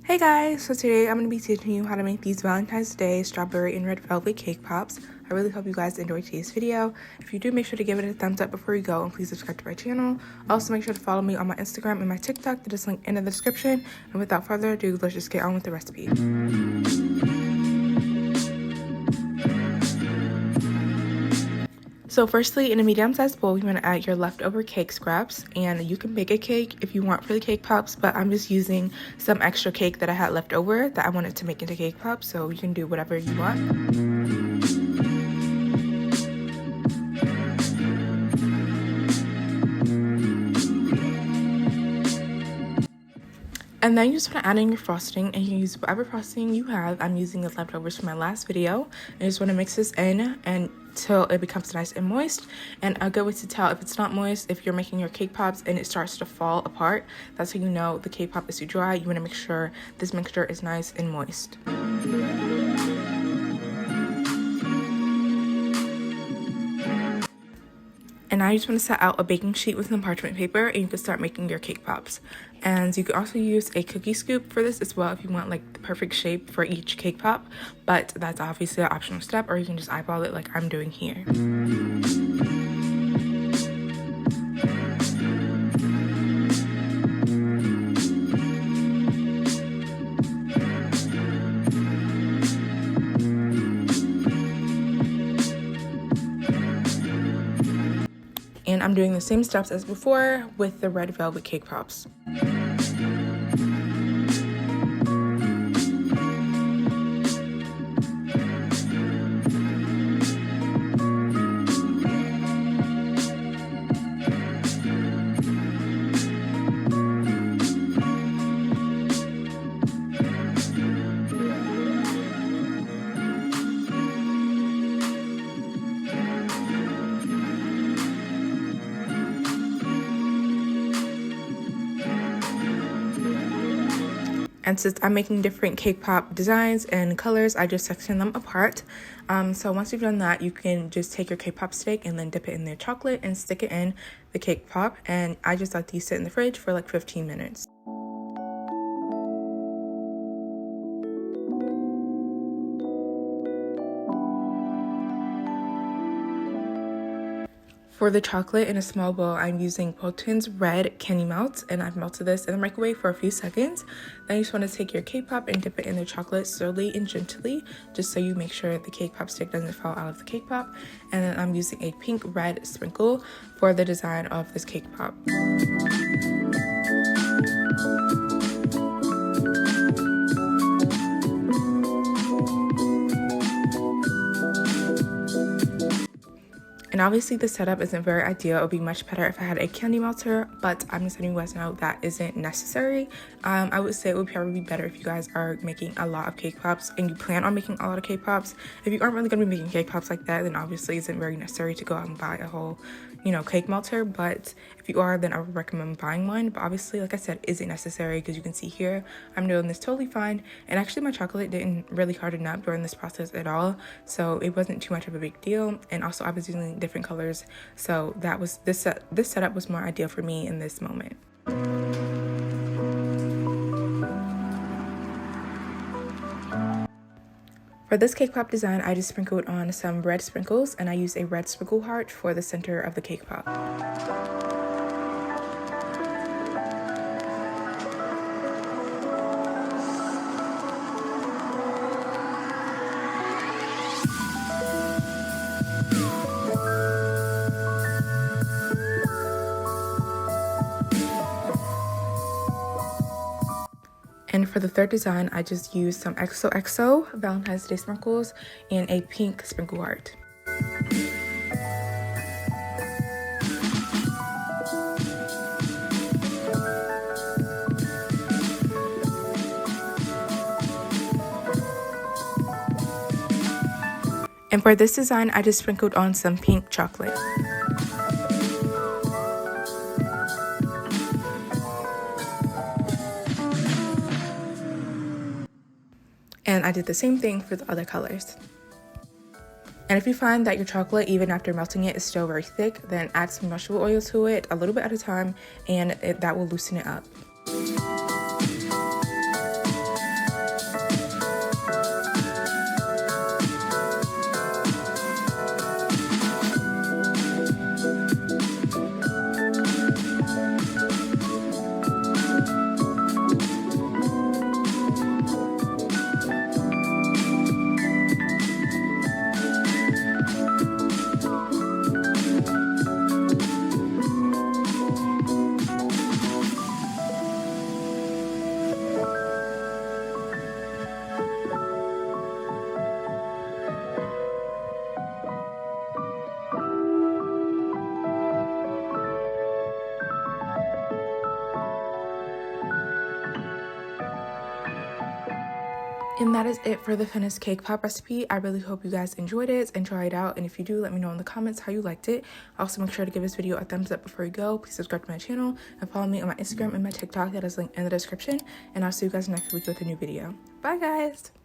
Hey guys, so today I'm going to be teaching you how to make these Valentine's Day strawberry and red velvet cake pops. I really hope you guys enjoyed today's video. If you do, make sure to give it a thumbs up before you go and please subscribe to my channel. Also make sure to follow me on my Instagram and my TikTok that is linked in the description. And without further ado, let's just get on with the recipe. So firstly, in a medium-sized bowl, you want to add your leftover cake scraps, and you can bake a cake if you want for the cake pops, but I'm just using some extra cake that I had left over that I wanted to make into cake pops, so you can do whatever you want. And then you just want to add in your frosting, and you can use whatever frosting you have. I'm using the leftovers from my last video. I just want to mix this in until it becomes nice and moist. And a good way to tell if it's not moist, if you're making your cake pops and it starts to fall apart, that's how you know the cake pop is too dry. You want to make sure this mixture is nice and moist. And now you just want to set out a baking sheet with some parchment paper, and you can start making your cake pops. And you can also use a cookie scoop for this as well if you want like the perfect shape for each cake pop, but that's obviously an optional step, or you can just eyeball it like I'm doing here. And I'm doing the same steps as before with the red velvet cake pops. And since I'm making different cake pop designs and colors, I just section them apart. So once you've done that, you can just take your cake pop stick and then dip it in the chocolate and stick it in the cake pop. And I just let these sit in the fridge for like 15 minutes. For the chocolate in a small bowl, I'm using Polton's Red Candy Melt, and I've melted this in the microwave for a few seconds. Then you just want to take your cake pop and dip it in the chocolate slowly and gently, just so you make sure the cake pop stick doesn't fall out of the cake pop. And then I'm using a pink red sprinkle for the design of this cake pop. And obviously the setup isn't very ideal. It would be much better if I had a candy melter, but I'm just letting you guys know that isn't necessary. I would say it would probably be better if you guys are making a lot of cake pops and you plan on making a lot of cake pops. If you aren't really going to be making cake pops like that, then obviously it isn't very necessary to go out and buy a whole, cake melter. But if you are, then I would recommend buying one. But obviously, like I said, isn't necessary because you can see here, I'm doing this totally fine. And actually my chocolate didn't really harden up during this process at all. So it wasn't too much of a big deal. And also I was using different colors, so that was this setup was more ideal for me in this moment. For this cake pop design, I just sprinkled on some red sprinkles, and I used a red sprinkle heart for the center of the cake pop. And for the third design, I just used some XOXO Valentine's Day sprinkles and a pink sprinkle heart. And for this design, I just sprinkled on some pink chocolate. And I did the same thing for the other colors. And if you find that your chocolate, even after melting it, is still very thick, then add some vegetable oil to it a little bit at a time, and that will loosen it up. And that is it for the finished cake pop recipe. I really hope you guys enjoyed it and try it out. And if you do, let me know in the comments how you liked it. Also, make sure to give this video a thumbs up before you go. Please subscribe to my channel and follow me on my Instagram and my TikTok that is linked in the description. And I'll see you guys next week with a new video. Bye, guys.